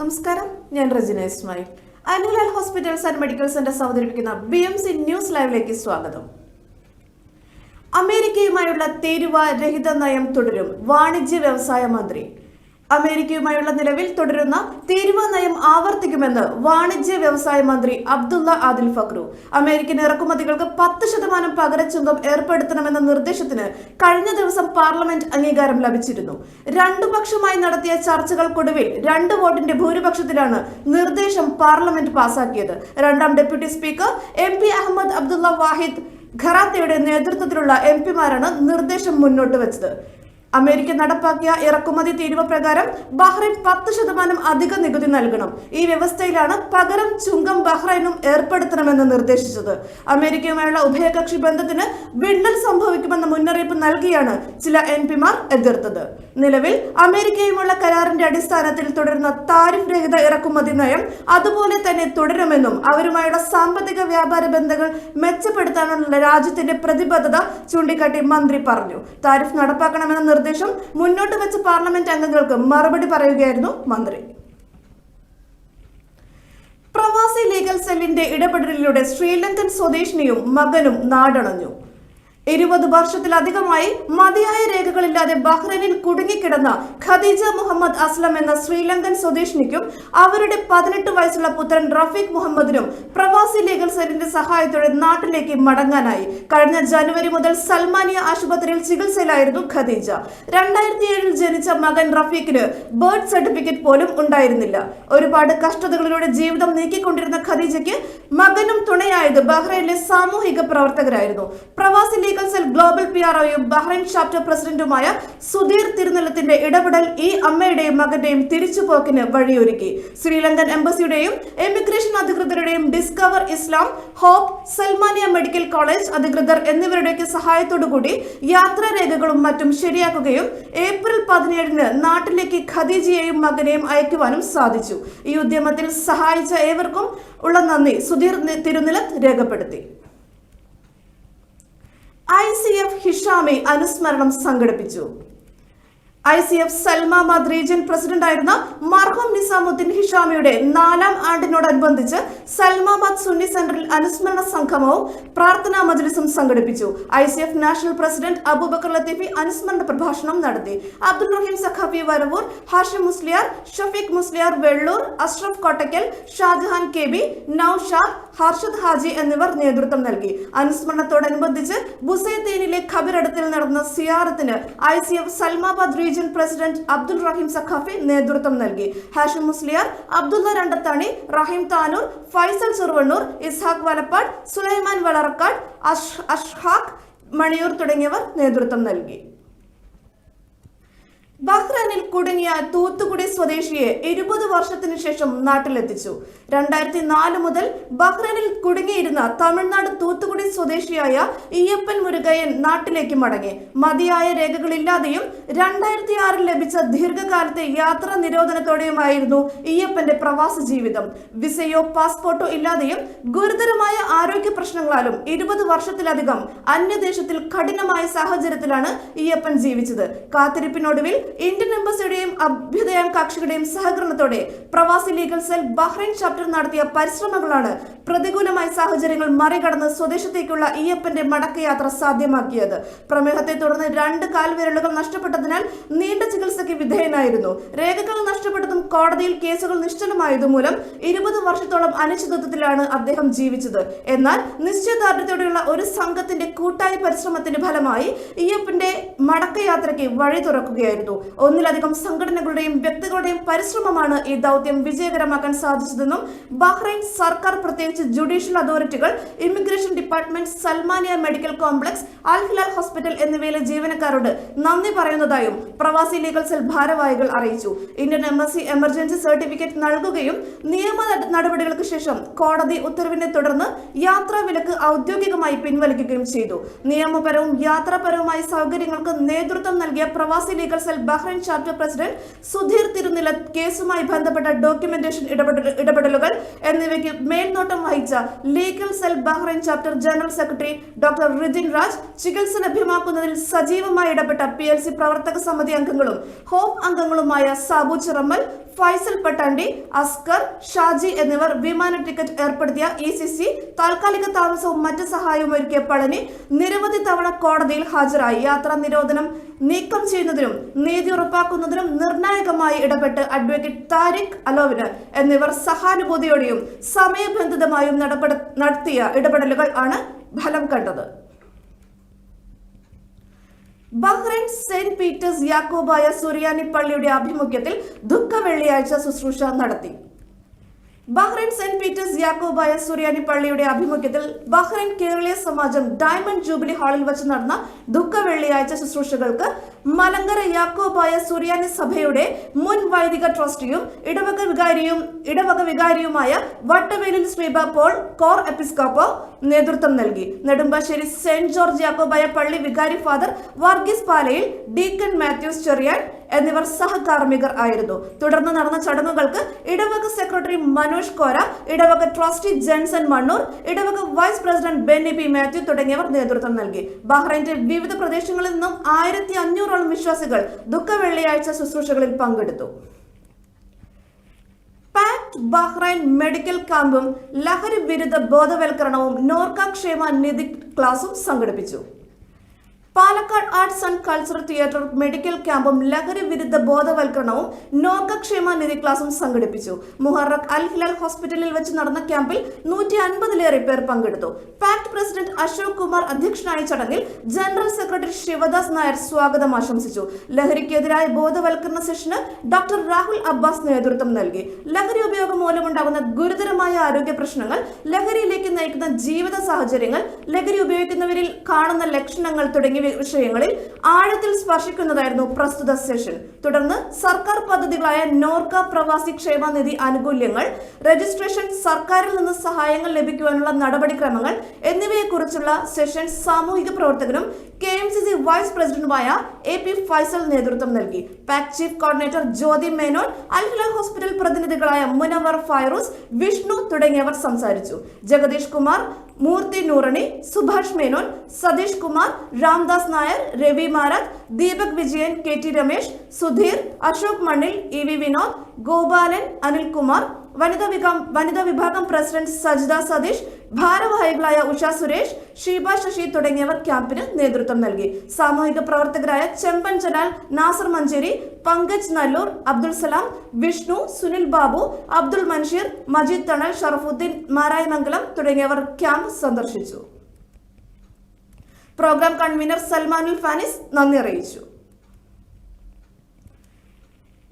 നമസ്കാരം, ഞാൻ Regina Ismail. Al Hilal hospitals and medical centres അവതരിപ്പിക്കുന്ന BMC ന്യൂസ് ലൈവിലേക്ക് സ്വാഗതം. അമേരിക്കയുമായുള്ള തീരുവ രഹിത നയം തുടരും, വാണിജ്യ വ്യവസായ മന്ത്രി. അമേരിക്കയുമായുള്ള നിലവിൽ തുടരുന്ന തീരുവ നയം ആവർത്തിക്കുമെന്ന് വാണിജ്യ വ്യവസായ മന്ത്രി അബ്ദുള്ള ആദിൽ ഫക്രു. അമേരിക്കൻ ഇറക്കുമതികൾക്ക് 10% പകരച്ചുങ്കം ഏർപ്പെടുത്തണമെന്ന നിർദ്ദേശത്തിന് കഴിഞ്ഞ ദിവസം പാർലമെന്റ് അംഗീകാരം ലഭിച്ചിരുന്നു. രണ്ടുപക്ഷമായി നടത്തിയ ചർച്ചകൾക്കൊടുവിൽ 2 വോട്ടിന്റെ ഭൂരിപക്ഷത്തിലാണ് നിർദ്ദേശം പാർലമെന്റ് പാസാക്കിയത്. രണ്ടാം deputy speaker MP Ahmed Abdulla Wahid ഖറാത്തയുടെ നേതൃത്വത്തിലുള്ള MPമാരാണ് നിർദ്ദേശം മുന്നോട്ട് വെച്ചത്. അമേരിക്ക നടപ്പാക്കിയ ഇറക്കുമതി തീരുവ പ്രകാരം ബഹ്റൈൻ 10% അധിക നികുതി നൽകണം. ഈ വ്യവസ്ഥയിലാണ് പകരം ചുങ്കം ബഹ്റൈനും ഏർപ്പെടുത്തണമെന്ന് നിർദ്ദേശിച്ചത്. അമേരിക്കയുമായുള്ള ഉഭയകക്ഷി ബന്ധത്തിന് വിള്ളൽ സംഭവിക്കുമെന്ന മുന്നറിയിപ്പ് നൽകിയാണ് ചില MPമാർ എതിർത്തത്. നിലവിൽ അമേരിക്കയുമുള്ള കരാറിന്റെ അടിസ്ഥാനത്തിൽ തുടരുന്ന താരിഫ് രഹിത ഇറക്കുമതി നയം അതുപോലെ തന്നെ തുടരുമെന്നും അവരുമായുള്ള സാമ്പത്തിക വ്യാപാര ബന്ധങ്ങൾ മെച്ചപ്പെടുത്താനുള്ള രാജ്യത്തിന്റെ പ്രതിബദ്ധത ചൂണ്ടിക്കാട്ടി മന്ത്രി പറഞ്ഞു. താരിഫ് നടപ്പാക്കണമെന്ന നിർദ്ദേശം മുന്നോട്ട് വെച്ച പാർലമെന്റ് അംഗങ്ങൾക്ക് മറുപടി പറയുകയായിരുന്നു മന്ത്രി. പ്രവാസി ലീഗൽ സെല്ലിന്റെ ഇടപെടലിലൂടെ ശ്രീലങ്കൻ സ്വദേശിനിയും മകനും നാടണഞ്ഞു. 20 വർഷത്തിലധികമായി മതിയായ രേഖകളില്ലാതെ ബഹ്റൈനിൽ കുടുങ്ങിക്കിടന്ന ഖദീജ മുഹമ്മദ് അസ്ലം എന്ന ശ്രീലങ്കൻ സ്വദേശിനിക്കും അവരുടെ 18 വയസ്സുള്ള പുത്രൻ റഫീഖ് മുഹമ്മദിനും പ്രവാസി ലീഗൽ സെല്ലിന്റെ സഹായത്തോടെ നാട്ടിലേക്ക് മടങ്ങാനായി. കഴിഞ്ഞ ജനുവരി മുതൽ സൽമാനിയ ആശുപത്രിയിൽ ചികിത്സയിലായിരുന്നു ഖദീജ. 2007 ജനിച്ച മകൻ റഫീഖിന് ബർത്ത് സർട്ടിഫിക്കറ്റ് പോലും ഉണ്ടായിരുന്നില്ല. ഒരുപാട് കഷ്ടതകളിലൂടെ ജീവിതം നീക്കിക്കൊണ്ടിരുന്ന ഖദീജയ്ക്ക് മകനും തുണയായത് ബഹ്റൈനിലെ സാമൂഹിക പ്രവർത്തകരായിരുന്നു. പ്രവാസി ലീഗൽ സെൽ ഗ്ലോബൽ PROയും ബഹ്റൈൻ ചാപ്റ്റർ പ്രസിഡന്റുമായ സുധീർ തിരുനെല്ലത്തിന്റെ ഇടപെടൽ ഈ അമ്മയുടെയും മകന്റെയും തിരിച്ചുപോക്കിന് വഴിയൊരുക്കി. ശ്രീലങ്കൻ എംബസിയുടെയും എമിഗ്രേഷൻ അധികൃതരുടെയും Discover Islam, Hope, Salmaniya medical college അധികൃതർ എന്നിവരുടെയൊക്കെ സഹായത്തോടുകൂടി യാത്രാരേഖകളും മറ്റും ശരിയാക്കുകയും ഏപ്രിൽ 17-ന് നാട്ടിലേക്ക് ഖദീജയെയും മകനെയും അയക്കുവാനും സാധിച്ചു. ഈ ഉദ്യമത്തിൽ സഹായിച്ച ഏവർക്കും ഉള്ള നന്ദി സുധീർ തിരുനെല്ലത്ത് രേഖപ്പെടുത്തി. ICF ഹിഷാമി അനുസ്മരണം സംഘടിപ്പിച്ചു. ICF സൽമാബാദ് റീജിയൻ പ്രസിഡന്റായിരുന്ന മർഹൂം നിസാമുദ്ദീൻ ഹിഷാമിയുടെ 4ാം ആണ്ടിനോടനുബന്ധിച്ച് സൽമാബാദ് സുന്നി സെന്ററിൽ അനുസ്മരണ സംഗമവും പ്രാർത്ഥനാ മജ്ലിസും സംഘടിപ്പിച്ചു. ICF national president Abubakar Latheefi അനുസ്മരണ പ്രഭാഷണം നടത്തി. അബ്ദുൾ റഹീം സഖാഫി വരവൂർ, ഹാഷിം മുസ്ലിയാർ, ഷഫീഖ് മുസ്ലിയാർ വെള്ളൂർ, അഷ്റഫ് കോട്ടക്കൽ, ഷാജഹാൻ KB, നൌഷാദ്, ഹർഷദ് ഹാജി എന്നിവർ നേതൃത്വം നൽകി. അനുസ്മരണത്തോടനുബന്ധിച്ച് ബുസൈത്തീനിലെ ഖബറടത്തിൽ നടന്ന സിയാറത്തിന് ICF Salmabad region president Abdul Raheem Saqafi നേതൃത്വം നൽകി. ഹാഷിം മുസ്ലിയാർ, അബ്ദുള്ള രണ്ടത്താണി, റഹീം താനൂർ, ഫൈസൽ സുർവണ്ണൂർ, ഇസ്ഹാഖ് വലപ്പാട്, സുലൈമാൻ വളറക്കാട്, അഷ്ഹാഖ് മണിയൂർ തുടങ്ങിയവർ നേതൃത്വം നൽകി. ബഹ്റൈനിൽ കുടുങ്ങിയ തൂത്തുകുടി സ്വദേശിയെ 20 വർഷത്തിനു ശേഷം നാട്ടിലെത്തിച്ചു. 2004 മുതൽ ബഹ്റൈനിൽ കുടുങ്ങിയിരുന്ന തമിഴ്നാട് തൂത്തുകുടി സ്വദേശിയായ ഇയ്യപ്പൻ മുരുകയൻ നാട്ടിലേക്ക് മടങ്ങി. മതിയായ രേഖകളില്ലാതെയും 2006 ലഭിച്ച ദീർഘകാലത്തെ യാത്രാ നിരോധനത്തോടെയുമായിരുന്നു ഇയ്യപ്പന്റെ പ്രവാസ ജീവിതം. വിസയോ പാസ്പോർട്ടോ ഇല്ലാതെയും ഗുരുതരമായ ആരോഗ്യ പ്രശ്നങ്ങളാലും 20 വർഷത്തിലധികം അന്യദേശത്തിൽ കഠിനമായ സാഹചര്യത്തിലാണ് ഇയ്യപ്പൻ ജീവിച്ചത്. കാത്തിരിപ്പിനൊടുവിൽ ഇന്ത്യൻ എംബസിയുടെയും അഭ്യുദയ കക്ഷികളുടെയും സഹകരണത്തോടെ പ്രവാസി ലീഗൽ സെൽ ബഹ്റൈൻ ചാപ്റ്റർ നടത്തിയ പരിശ്രമങ്ങളാണ് പ്രതികൂലമായ സാഹചര്യങ്ങൾ മറികടന്ന് സ്വദേശത്തേക്കുള്ള ഇയ്യപ്പന്റെ മടക്കയാത്ര സാധ്യമാക്കിയത്. പ്രമേഹത്തെ തുടർന്ന് 2 കാൽവിരലുകൾ നഷ്ടപ്പെട്ടതിനാൽ നീണ്ട ചികിത്സയ്ക്ക് വിധേയനായിരുന്നു. രേഖകൾ നഷ്ടപ്പെട്ടതും കോടതിയിൽ കേസുകൾ നിശ്ചലമായതുമൂലം 20 വർഷത്തോളം അനിശ്ചിതത്വത്തിലാണ് അദ്ദേഹം ജീവിച്ചത്. എന്നാൽ നിശ്ചയദാർഢ്യത്തോടെയുള്ള ഒരു സംഘത്തിന്റെ കൂട്ടായ പരിശ്രമത്തിന്റെ ഫലമായി ഇയ്യപ്പന്റെ മടക്കയാത്രയ്ക്ക് വഴി തുറക്കുകയായിരുന്നു. ഒന്നിലധികം സംഘടനകളുടെയും വ്യക്തികളുടെയും പരിശ്രമമാണ് ഈ ദൗത്യം വിജയകരമാക്കാൻ സാധിച്ചതെന്നും ബഹ്റൈൻ സർക്കാർ, പ്രത്യേകിച്ച് ജുഡീഷ്യൽ അതോറിറ്റികൾ, immigration department, Salmaniya medical complex, Al Hilal hospital എന്നിവയിലെ ജീവനക്കാരോട് നന്ദി പറയുന്നതായും പ്രവാസി ലീഗൽ സെൽ ഭാരവാഹികൾ അറിയിച്ചു. ഇന്ത്യൻ എംബസി എമർജൻസി സർട്ടിഫിക്കറ്റ് നൽകുകയും നിയമ നടപടികൾക്ക് ശേഷം കോടതി ഉത്തരവിനെ തുടർന്ന് യാത്രാ വിലക്ക് ഔദ്യോഗികമായി പിൻവലിക്കുകയും ചെയ്തു. നിയമപരവും യാത്രാപരവുമായ സൗകര്യങ്ങൾക്ക് നേതൃത്വം നൽകിയ പ്രവാസി legal cell Bahrain chapter president Sudheer Thirunellath കേസുമായി ബന്ധപ്പെട്ട ഡോക്യുമെന്റേഷൻ ഇടപെടലുകൾ എന്നിവയ്ക്ക് മേൽനോട്ടം വഹിച്ച legal cell Bahrain chapter general secretary doctor Rijin Raj, ചികിത്സ ലഭ്യമാക്കുന്നതിൽ സജീവമായി ഇടപെട്ട PLC പ്രവർത്തക സമിതി അംഗങ്ങളും ഹോപ്പ് അംഗങ്ങളുമായ സാബു ചിറമ്മൽ, ഫൈസൽ പട്ടാണ്ടി, അസ്കർ, ഷാജി എന്നിവർ വിമാന ടിക്കറ്റ് ഏർപ്പെടുത്തിയ ECC താൽക്കാലിക താമസവും മറ്റ് സഹായവും ഒരുക്കിയ പളനി നിരവധി തവണ കോടതിയിൽ ഹാജരായി. യാത്രാ നിരോധനം നീക്കം ചെയ്യുന്നതിനും നീതി ഉറപ്പാക്കുന്നതിനും നിർണായകമായി ഇടപെട്ട് അഡ്വക്കേറ്റ് താരിഖ് അലോവിന് എന്നിവർ സഹാനുഭൂതിയോടെയും സമയബന്ധിതമായും നടത്തിയ ഇടപെടലുകൾ ആണ് ഫലം കണ്ടത്. ബഹ്റൈൻ സെന്റ് പീറ്റേഴ്സ് യാക്കോബായ സുറിയാനി പള്ളിയുടെ ആഭിമുഖ്യത്തിൽ ദുഃഖ വെള്ളിയാഴ്ച ശുശ്രൂഷ നടത്തി. ബഹ്റൈൻ സെന്റ് പീറ്റേഴ്സ് യാക്കോബായ സുറിയാനി പള്ളിയുടെ ആഭിമുഖ്യത്തിൽ ബഹ്റൈൻ കേരളീയ സമാജം ഡയമണ്ട് ജൂബിലി ഹാളിൽ വെച്ച് നടന്ന ദുഃഖ വെള്ളിയാഴ്ച ശുശ്രൂഷകൾക്ക് മലങ്കര യാക്കോബായ സുറിയാനി സഭയുടെ മുൻ വൈദിക ട്രസ്റ്റിയും ഇടവക വികാരിയുമായ വട്ടവേലിൽ ശ്രീബ പോൾ കോർ എപ്പിസ്കോപ്പോ നേതൃത്വം നൽകി. നെടുമ്പാശ്ശേരി സെന്റ് ജോർജ് യാക്കോബായ പള്ളി വികാരി ഫാദർ വർഗീസ് പാലയിൽ, ഡീക്കൻ മാത്യൂസ് ചെറിയാൻ എന്നിവർ സഹകാർമ്മികർ ആയിരുന്നു. തുടർന്ന് നടന്ന ചടങ്ങുകൾക്ക് ഇടവക സെക്രട്ടറി മനോജ് കോര, ഇടവക ട്രസ്റ്റി ജെൻസൺ മണ്ണൂർ, ഇടവക vice president Benny P Mathew തുടങ്ങിയവർ നേതൃത്വം നൽകി. ബഹ്റൈന്റെ വിവിധ പ്രദേശങ്ങളിൽ നിന്നും 1500ഓളം വിശ്വാസികൾ ദുഃഖ വെള്ളിയാഴ്ച ശുശ്രൂഷകളിൽ പങ്കെടുത്തു. പാക്ട് ബഹ്റൈൻ മെഡിക്കൽ ക്യാമ്പും ലഹരി വിരുദ്ധ ബോധവൽക്കരണവും നോർക്ക ക്ഷേമ നിധി ക്ലാസും സംഘടിപ്പിച്ചു. Palakkad arts and cultural theatre medical ക്യാമ്പും ലഹരി വിരുദ്ധ ബോധവൽക്കരണവും നോർക്ക ക്ഷേമ നിധി ക്ലാസും സംഘടിപ്പിച്ചു. മുഹറക് അൽ ഹിലാൽ ഹോസ്പിറ്റലിൽ വെച്ച് നടന്ന ക്യാമ്പിൽ 150ലേറെ പേർ പങ്കെടുത്തു. പാക്ട് പ്രസിഡന്റ് അശോക് കുമാർ അധ്യക്ഷനായ ചടങ്ങിൽ ജനറൽ സെക്രട്ടറി ശിവദാസ് നായർ സ്വാഗതം ആശംസിച്ചു. ലഹരിക്കെതിരായ ബോധവൽക്കരണ സെഷന് ഡോക്ടർ രാഹുൽ അബ്ബാസ് നേതൃത്വം നൽകി. ലഹരി ഉപയോഗം മൂലമുണ്ടാകുന്ന ഗുരുതരമായ ആരോഗ്യ പ്രശ്നങ്ങൾ, ലഹരിയിലേക്ക് നയിക്കുന്ന ജീവിത സാഹചര്യങ്ങൾ, ലഹരി ഉപയോഗിക്കുന്നവരിൽ കാണുന്ന ലക്ഷണങ്ങൾ തുടങ്ങിയ വിഷയങ്ങളിൽ ആഴത്തിൽ സ്പർശിക്കുന്നതായിരുന്നു പ്രസ്തുത സെഷൻ. തുടർന്ന് സർക്കാർ പദ്ധതികളായ നോർക്ക പ്രവാസി ക്ഷേമ നിധി ആനുകൂല്യങ്ങൾ, രജിസ്ട്രേഷൻ, സർക്കാരിൽ നിന്ന് സഹായങ്ങൾ ലഭിക്കുവാനുള്ള നടപടിക്രമങ്ങൾ എന്നിവയെക്കുറിച്ചുള്ള സെഷൻ സാമൂഹിക പ്രവർത്തകനും KMCC വൈസ് പ്രസിഡന്റുമായ AP ഫൈസൽ നേതൃത്വം നൽകി. Pak chief coordinator Jyothi Menon, Al Hilal hospital പ്രതിനിധികളായ മുനവർ ഫൈറൂസ്, വിഷ്ണു തുടങ്ങിയവർ സംസാരിച്ചു. ജഗദീഷ് കുമാർ, മൂർത്തി നൂറണി, സുഭാഷ് മേനോൻ, സതീഷ് കുമാർ, രാംദാസ് നായർ, രവി മാരാത്ത്, ദീപക് വിജയൻ, KT രമേശ്, സുധീർ, അശോക് മണ്ണിൽ, EV വിനോദ്, ഗോപാലൻ, അനിൽകുമാർ, വനിതാ വിഭാഗം പ്രസിഡന്റ് സജിത സതീഷ്, ഭാരവാഹികളായ ഉഷ സുരേഷ്, ഷീബ ശശി തുടങ്ങിയവർ ക്യാമ്പിന് നേതൃത്വം നൽകി. സാമൂഹിക പ്രവർത്തകരായ ചെമ്പൻ ജലാൽ, നാസർ മഞ്ചേരി, പങ്കജ് നല്ലൂർ, അബ്ദുൽ സലാം, വിഷ്ണു, സുനിൽ ബാബു, അബ്ദുൽ മൻഷീർ, മജീദ് തണൽ, ഷറഫുദ്ദീൻ മാരായമംഗലം തുടങ്ങിയവർ ക്യാമ്പ് സന്ദർശിച്ചു. പ്രോഗ്രാം കൺവീനർ സൽമാനുൽ ഫാനിസ് നന്ദി അറിയിച്ചു.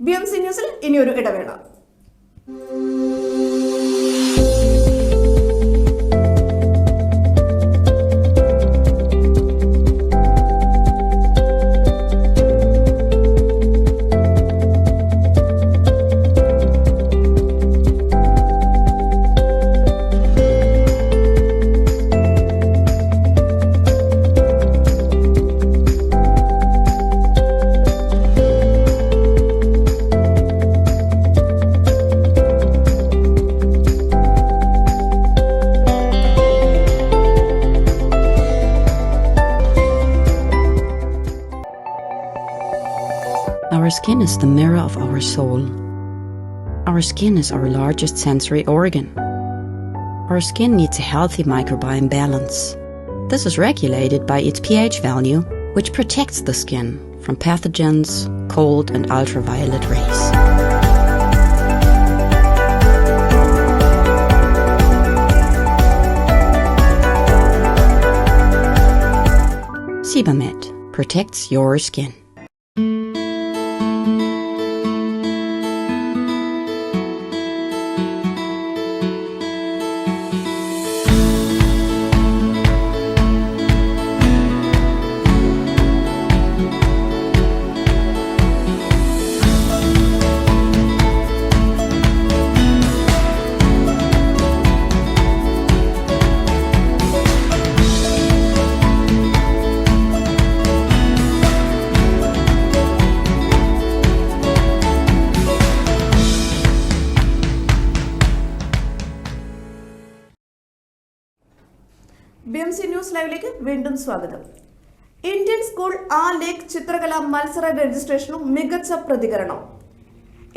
BMC ന്യൂസിൽ ഇനിയൊരു ഇടവേള. Our skin is the mirror of our soul. Our skin is our largest sensory organ. Our skin needs a healthy microbiome balance. This is regulated by its pH value, which protects the skin from pathogens, cold and ultraviolet rays. Sebamed protects your skin. BMC news ലൈവിലേക്ക് വീണ്ടും സ്വാഗതം. Indian school ആ ലേക്ക് ചിത്രകലാ മത്സര രജിസ്ട്രേഷനും മികച്ച പ്രതികരണം.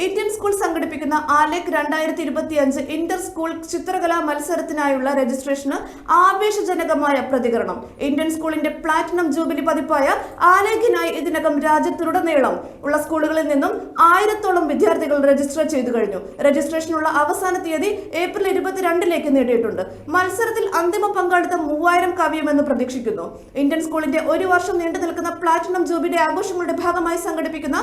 Indian school സംഘടിപ്പിക്കുന്ന ആലേഖ് 2025 Inter school ചിത്രകലാ മത്സരത്തിനായുള്ള registration ആവേശജനകമായ പ്രതികരണം. ഇന്ത്യൻ സ്കൂളിന്റെ പ്ലാറ്റിനം ജൂബിലി പതിപ്പായ ആലേഖിനായി ഇതിനകം രാജ്യത്തുടനീളം ഉള്ള സ്കൂളുകളിൽ നിന്നും 1000-ഓളം വിദ്യാർത്ഥികൾ രജിസ്റ്റർ ചെയ്തു കഴിഞ്ഞു. രജിസ്ട്രേഷനുള്ള അവസാന തീയതി ഏപ്രിൽ 22 നേടിയിട്ടുണ്ട്. മത്സരത്തിൽ അന്തിമ പങ്കാളിത്തം 3000 കവിയുമെന്ന് പ്രതീക്ഷിക്കുന്നു. ഇന്ത്യൻ സ്കൂളിന്റെ ഒരു വർഷം നീണ്ടു നിൽക്കുന്ന പ്ലാറ്റിനം ജൂബിലി ആഘോഷങ്ങളുടെ ഭാഗമായി സംഘടിപ്പിക്കുന്ന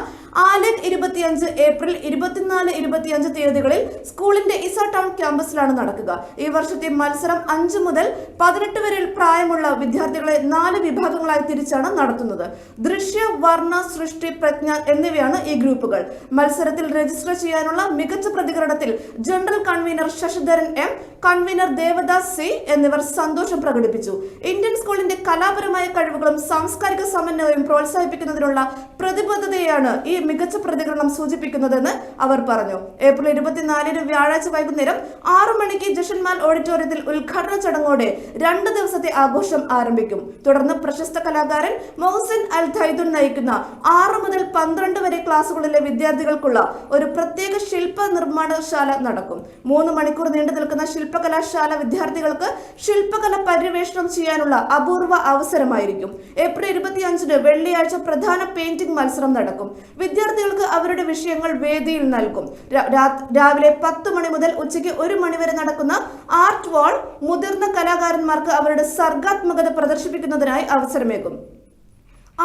ആലേഖ് 25 ഏപ്രിൽ 24-25 തീയതികളിൽ സ്കൂളിന്റെ ഇസ ടൗൺ ക്യാമ്പസിലാണ് നടക്കുക. ഈ വർഷത്തെ മത്സരം 5 മുതൽ 18 വരെ പ്രായമുള്ള വിദ്യാർത്ഥികളെ 4 വിഭാഗങ്ങളായി തിരിച്ചാണ് നടത്തുന്നത്. ദൃശ്യ, വർണ്ണ, സൃഷ്ടി, പ്രജ്ഞ എന്നിവയാണ് ഈ ഗ്രൂപ്പുകൾ. മത്സരത്തിൽ രജിസ്റ്റർ ചെയ്യാനുള്ള മികച്ച പ്രതികരണത്തിൽ general convener Sasidharan M, convener Devadas C എന്നിവർ സന്തോഷം പ്രകടിപ്പിച്ചു. ഇന്ത്യൻ സ്കൂളിന്റെ കലാപരമായ കഴിവുകളും സാംസ്കാരിക സമന്വയവും പ്രോത്സാഹിപ്പിക്കുന്നതിനുള്ള പ്രതിബദ്ധതയാണ് ഈ മികച്ച പ്രതികരണം സൂചിപ്പിക്കുന്നതെന്ന് അവർ പറഞ്ഞു. ഏപ്രിൽ 24 വ്യാഴാഴ്ച വൈകുന്നേരം 6 മണിക്ക് ജഷന്മാൽ ഓഡിറ്റോറിയത്തിൽ ഉദ്ഘാടന ചടങ്ങോടെ 2 ദിവസത്തെ ആഘോഷം ആരംഭിക്കും. തുടർന്ന് പ്രശസ്ത കലാകാരൻ മൊഹ്സിൻ അൽ ധൈദുൻ നയിക്കുന്ന 6 മുതൽ 12 വരെ ക്ലാസുകളിലെ വിദ്യാർത്ഥികൾക്കുള്ള ഒരു പ്രത്യേക ശില്പ നിർമ്മാണശാല നടക്കും. 3 മണിക്കൂർ നീണ്ടു നിൽക്കുന്ന ശില്പകലാശാല വിദ്യാർത്ഥികൾക്ക് ശില്പകല പര്യവേഷണം ചെയ്യാനുള്ള അപൂർവ അവസരമായിരിക്കും. ഏപ്രിൽ 25 വെള്ളിയാഴ്ച പ്രധാന പെയിന്റിംഗ് മത്സരം നടക്കും. വിദ്യാർത്ഥികൾക്ക് അവരുടെ വിഷയങ്ങൾ വേദിയിൽ നൽകും. രാവിലെ 10 മണി മുതൽ ഉച്ചയ്ക്ക് 1 മണി വരെ നടക്കുന്ന ആർട്ട് വാൾ മുതിർന്ന കലാകാരന്മാർക്ക് അവരുടെ സർഗാത്മകത പ്രദർശിപ്പിക്കുന്നതിനായി അവസരമേകും.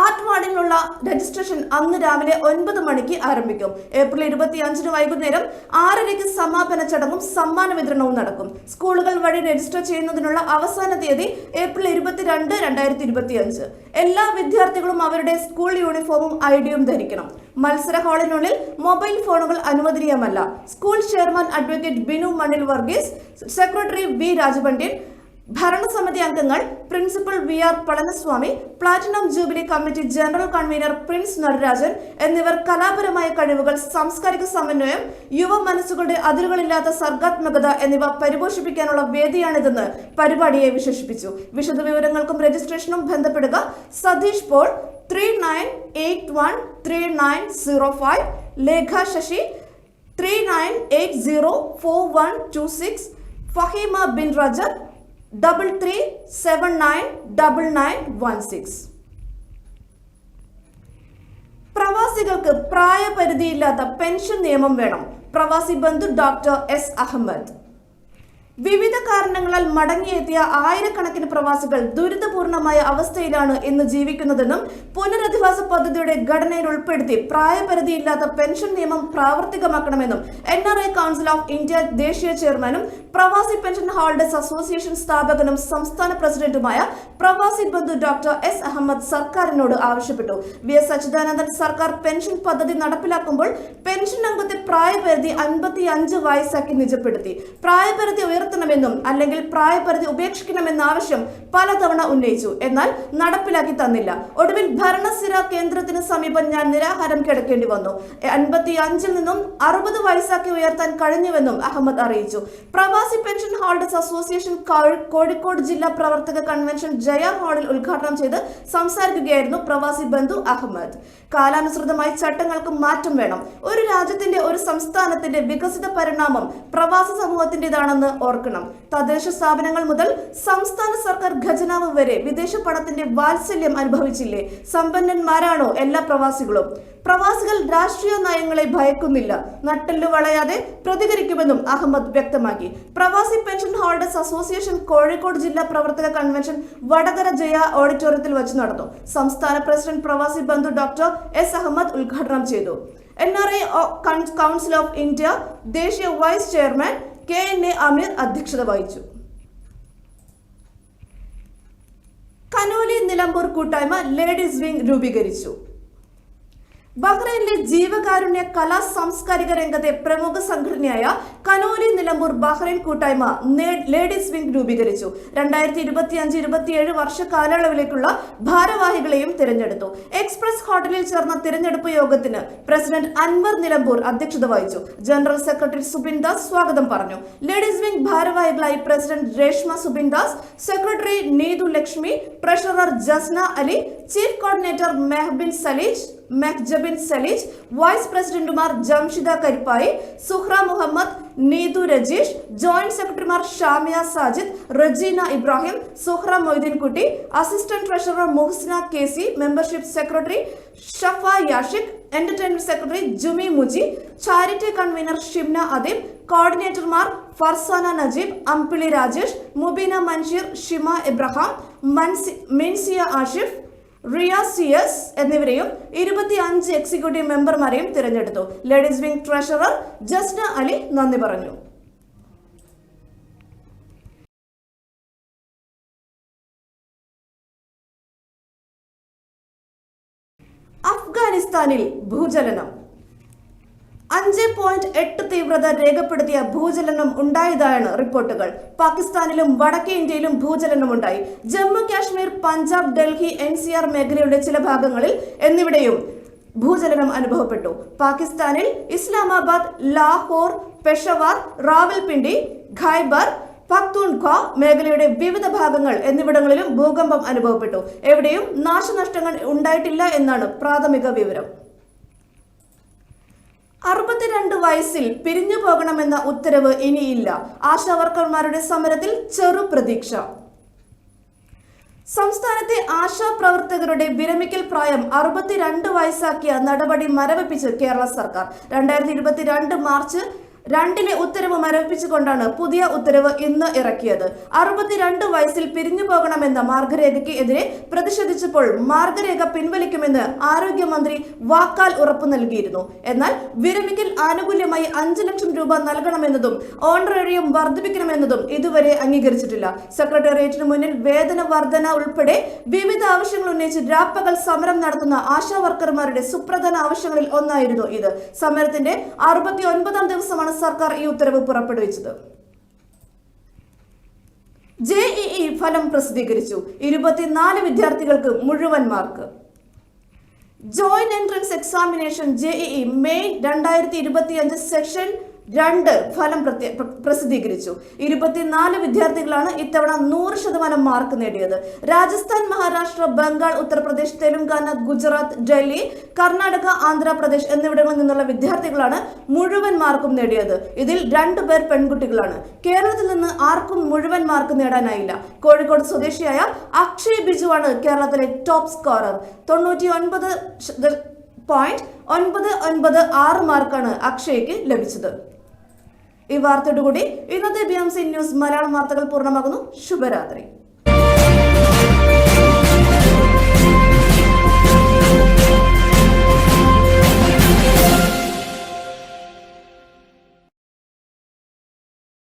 ആർട്ട് വാർഡിനുള്ള രജിസ്ട്രേഷൻ അന്ന് രാവിലെ 9 മണിക്ക് ആരംഭിക്കും. ഏപ്രിൽ 25 വൈകുന്നേരം 6:30 സമാപന ചടങ്ങും സമ്മാന വിതരണവും നടക്കും. സ്കൂളുകൾ വഴി രജിസ്റ്റർ ചെയ്യുന്നതിനുള്ള അവസാന തീയതി ഏപ്രിൽ 22, 2025. എല്ലാ വിദ്യാർത്ഥികളും അവരുടെ സ്കൂൾ യൂണിഫോമും ഐഡിയും ധരിക്കണം. മത്സര ഹാളിനുള്ളിൽ മൊബൈൽ ഫോണുകൾ അനുവദനീയമല്ല. School chairman advocate Binu Manil Varghese, secretary V Rajapandian, ഭരണസമിതി അംഗങ്ങൾ principal VR Palaniswamy, platinum jubilee committee general convener Prince Natarajan എന്നിവർ കലാപരമായ കഴിവുകൾ, സാംസ്കാരിക സമന്വയം, യുവ മനസ്സുകളുടെ അതിരുകളില്ലാത്ത സർഗാത്മകത എന്നിവ പരിപോഷിപ്പിക്കാനുള്ള വേദിയാണിതെന്ന് പരിപാടിയെ വിശേഷിപ്പിച്ചു. വിശദവിവരങ്ങൾക്കും രജിസ്ട്രേഷനും ബന്ധപ്പെടുക സതീഷ് പോൾ 39813905, ലേഖ ശശി 39804126, ഫഹീമ ബിൻ റജബ് 33799916. പ്രവാസികൾക്ക് പ്രായപരിധിയില്ലാത്ത പെൻഷൻ നിയമം വേണം. പ്രവാസി ബന്ധു ഡോക്ടർ S. അഹമ്മദ്. വിവിധ കാരണങ്ങളാൽ മടങ്ങിയെത്തിയ ആയിരക്കണക്കിന് പ്രവാസികൾ ദുരിതപൂർണമായ അവസ്ഥയിലാണ് ഇന്ന് ജീവിക്കുന്നതെന്നും പുനരധിവാസ പദ്ധതിയുടെ ഘടനയിൽ ഉൾപ്പെടുത്തി പ്രായപരിധിയില്ലാത്ത പെൻഷൻ നിയമം പ്രാവർത്തികമാക്കണമെന്നും NRI കൗൺസിൽ ഓഫ് ഇന്ത്യ ദേശീയ ചെയർമാനും പ്രവാസി പെൻഷൻ ഹോൾഡേഴ്സ് അസോസിയേഷൻ സ്ഥാപകനും സംസ്ഥാന പ്രസിഡന്റുമായ പ്രവാസി ബന്ധു ഡോക്ടർ S. അഹമ്മദ് സർക്കാരിനോട് ആവശ്യപ്പെട്ടു. VS അച്യുതാനന്ദൻ സർക്കാർ പെൻഷൻ പദ്ധതി നടപ്പിലാക്കുമ്പോൾ പെൻഷൻ അംഗത്തെ പ്രായപരിധി 55 വയസ്സാക്കി നിജപ്പെടുത്തി. പ്രായപരിധി ഉയർത്തണമെന്നും അല്ലെങ്കിൽ പ്രായപരിധി ഉപേക്ഷിക്കണമെന്ന ആവശ്യം പലതവണ ഉന്നയിച്ചു. എന്നാൽ നടപ്പിലാക്കി തന്നില്ല. ഒടുവിൽ ഭരണസിര കേന്ദ്രത്തിന് സമീപം ഞാൻ നിരാഹാരം കിടക്കേണ്ടി വന്നു. 55 നിന്നും 60 വയസ്സാക്കി ഉയർത്താൻ കഴിഞ്ഞുവെന്നും അഹമ്മദ് അറിയിച്ചു. പ്രവാസി പെൻഷൻ ഹോൾഡേഴ്സ് അസോസിയേഷൻ കോഴിക്കോട് ജില്ലാ പ്രവർത്തക കൺവെൻഷൻ ജയ ഹാളിൽ ഉദ്ഘാടനം ചെയ്ത് സംസാരിക്കുകയായിരുന്നു പ്രവാസി ബന്ധു അഹമ്മദ്. കാലാനുസൃതമായി ചട്ടങ്ങൾക്ക് മാറ്റം വേണം. ഒരു രാജ്യത്തിന്റെ, ഒരു സംസ്ഥാനത്തിന്റെ വികസിത പരിണാമം പ്രവാസി സമൂഹത്തിന്റേതാണെന്ന് ഓർക്കണം. തദ്ദേശ സ്ഥാപനങ്ങൾ മുതൽ സംസ്ഥാന സർക്കാർ ഖജനാവ് വരെ വിദേശ പണത്തിന്റെ വാത്സല്യം അനുഭവിച്ചില്ലേ? സമ്പന്നന്മാരാണോ എല്ലാ പ്രവാസികളും? പ്രവാസികൾ രാഷ്ട്രീയ നയങ്ങളെ ഭയക്കുന്നില്ല. നട്ടെല്ലു വളയാതെ പ്രതികരിക്കുമെന്നും അഹമ്മദ് വ്യക്തമാക്കി. പ്രവാസി പെൻഷൻ ഹോൾഡേഴ്സ് അസോസിയേഷൻ കോഴിക്കോട് ജില്ലാ പ്രവർത്തക കൺവെൻഷൻ വടകര ജയ ഓഡിറ്റോറിയത്തിൽ വെച്ച് നടന്നു. സംസ്ഥാന പ്രസിഡന്റ് പ്രവാസി ബന്ധു ഡോക്ടർ S. അഹമ്മദ് ഉദ്ഘാടനം ചെയ്തു. NRI കൗൺസിൽ ഓഫ് ഇന്ത്യ ദേശീയ വൈസ് ചെയർമാൻ KNA അമീർ അധ്യക്ഷത വഹിച്ചു. കനോലി നിലമ്പൂർ കൂട്ടായ്മ ലേഡീസ് വിംഗ് രൂപീകരിച്ചു. ബഹ്റൈനിലെ ജീവകാരുണ്യ കലാ സാംസ്കാരിക രംഗത്തെ പ്രമുഖ സംഘടനയായ കനോലി നിലമ്പൂർ ബഹ്റൈൻ കൂട്ടായ്മ ലേഡീസ് വിംഗ് രൂപീകരിച്ചു. 2025-27 വർഷ കാലയളവിലേക്കുള്ള ഭാരവാഹികളെയും തിരഞ്ഞെടുത്തു. എക്സ്പ്രസ് ഹോട്ടലിൽ ചേർന്ന തിരഞ്ഞെടുപ്പ് യോഗത്തിന് പ്രസിഡന്റ് അൻവർ നിലമ്പൂർ അധ്യക്ഷത വഹിച്ചു. ജനറൽ സെക്രട്ടറി സുബിൻ ദാസ് സ്വാഗതം പറഞ്ഞു. ലേഡീസ് വിംഗ് ഭാരവാഹികളായി president Reshma Subin Das, secretary Neethu Lakshmi, treasurer Jasna Ali, chief coordinator Mehjabin Saleej, vice പ്രസിഡന്റുമാർ ജംഷിദ കരിപ്പായി, സുഹ്ര മുഹമ്മദ്, നീതു രജീഷ്, ജോയിന്റ് സെക്രട്ടറിമാർ Shamiya Sajid, Rejina Ibrahim, Suhra Moideenkutty, assistant treasurer Muhsina KC, membership secretary Shafa Yashik, entertainment secretary Jumi Muji, charity convener Shimna Adeeb, കോർഡിനേറ്റർമാർ ഫർസാന നജീബ്, അംപിളി രാജേഷ്, മുബീന മൻഷീർ, ഷിമ ഇബ്രഹാം, മിൻസിയ ആഷിഫ്, റിയ സിയസ് എന്നിവരെയും 25 എക്സിക്യൂട്ടീവ് മെമ്പർമാരെയും തിരഞ്ഞെടുത്തു. Ladies wing treasurer Jasna Ali നന്ദി പറഞ്ഞു. അഫ്ഗാനിസ്ഥാനിൽ ഭൂചലനം. 5.8 തീവ്രത രേഖപ്പെടുത്തിയ ഭൂചലനം ഉണ്ടായതായാണ് റിപ്പോർട്ടുകൾ. പാകിസ്ഥാനിലും വടക്കേ ഇന്ത്യയിലും ഭൂചലനമുണ്ടായി. ജമ്മു കാശ്മീർ, പഞ്ചാബ്, ഡൽഹി, NCR മേഖലയുടെ ചില ഭാഗങ്ങളിൽ എന്നിവിടെയും ഭൂചലനം അനുഭവപ്പെട്ടു. പാകിസ്ഥാനിൽ ഇസ്ലാമാബാദ്, ലാഹോർ, പെഷവാർ, റാവൽപിണ്ടി, ഖൈബർ പഖ്തൂൺഖ്വ മേഖലയുടെ വിവിധ ഭാഗങ്ങൾ എന്നിവിടങ്ങളിലും ഭൂകമ്പം അനുഭവപ്പെട്ടു. എവിടെയും നാശനഷ്ടങ്ങൾ ഉണ്ടായിട്ടില്ല എന്നാണ് പ്രാഥമിക വിവരം. 62 വയസ്സിൽ പിരിഞ്ഞു പോകണമെന്ന ഉത്തരവ് ഇനിയില്ല. ആശാവർക്കർമാരുടെ സമരത്തിൽ ചെറു പ്രതീക്ഷ. സംസ്ഥാനത്തെ ആശാപ്രവർത്തകരുടെ വിരമിക്കൽ പ്രായം 62 വയസ്സാക്കിയ നടപടി മരവിപ്പിച്ച് കേരള സർക്കാർ. 2022 മാർച്ച് 2 ഉത്തരവ് മരവിപ്പിച്ചുകൊണ്ടാണ് പുതിയ ഉത്തരവ് ഇന്ന് ഇറക്കിയത്. 62 വയസ്സിൽ പിരിഞ്ഞു പോകണമെന്ന മാർഗരേഖയ്ക്ക് എതിരെ പ്രതിഷേധിച്ചപ്പോൾ മാർഗരേഖ പിൻവലിക്കുമെന്ന് ആരോഗ്യമന്ത്രി വാക്കാൽ ഉറപ്പു നൽകിയിരുന്നു. എന്നാൽ വിരമിക്കൽ ആനുകൂല്യമായി 5 ലക്ഷം രൂപ നൽകണമെന്നതും ഓണറേറിയം വർദ്ധിപ്പിക്കണമെന്നതും ഇതുവരെ അംഗീകരിച്ചിട്ടില്ല. സെക്രട്ടേറിയറ്റിന് മുന്നിൽ വേതന വർധന ഉൾപ്പെടെ വിവിധ ആവശ്യങ്ങൾ ഉന്നയിച്ച് രാപ്പകൽ സമരം നടത്തുന്ന ആശാവർക്കർമാരുടെ സുപ്രധാന ആവശ്യങ്ങളിൽ ഒന്നായിരുന്നു ഇത്. സമരത്തിന്റെ 69ാം ദിവസമാണ് സർക്കാർ ഈ ഉത്തരവ് പുറപ്പെടുവിച്ചത്. JEE ഫലം പ്രസിദ്ധീകരിച്ചു. 24 വിദ്യാർത്ഥികൾക്ക് മുഴുവൻ mark. Joint entrance examination JEE May 2025 section 2 ഫലം പ്രസിദ്ധീകരിച്ചു. 24 വിദ്യാർത്ഥികളാണ് ഇത്തവണ 100% മാർക്ക് നേടിയത്. രാജസ്ഥാൻ, മഹാരാഷ്ട്ര, ബംഗാൾ, ഉത്തർപ്രദേശ്, തെലുങ്കാന, ഗുജറാത്ത്, ഡൽഹി, കർണാടക, ആന്ധ്രാപ്രദേശ് എന്നിവിടങ്ങളിൽ നിന്നുള്ള വിദ്യാർത്ഥികളാണ് മുഴുവൻ മാർക്കും നേടിയത്. ഇതിൽ 2 പേർ പെൺകുട്ടികളാണ്. കേരളത്തിൽ നിന്ന് ആർക്കും മുഴുവൻ മാർക്ക് നേടാനായില്ല. കോഴിക്കോട് സ്വദേശിയായ അക്ഷയ് ബിജുവാണ് കേരളത്തിലെ ടോപ്പ് സ്കോറർ. 99.996 മാർക്കാണ് അക്ഷയ്ക്ക് ലഭിച്ചത്. ഈ വാർത്തയോടുകൂടി ഇന്നത്തെ BMC ന്യൂസ് മലയാളം വാർത്തകൾ പൂർണ്ണമാകുന്നു. ശുഭരാത്രി.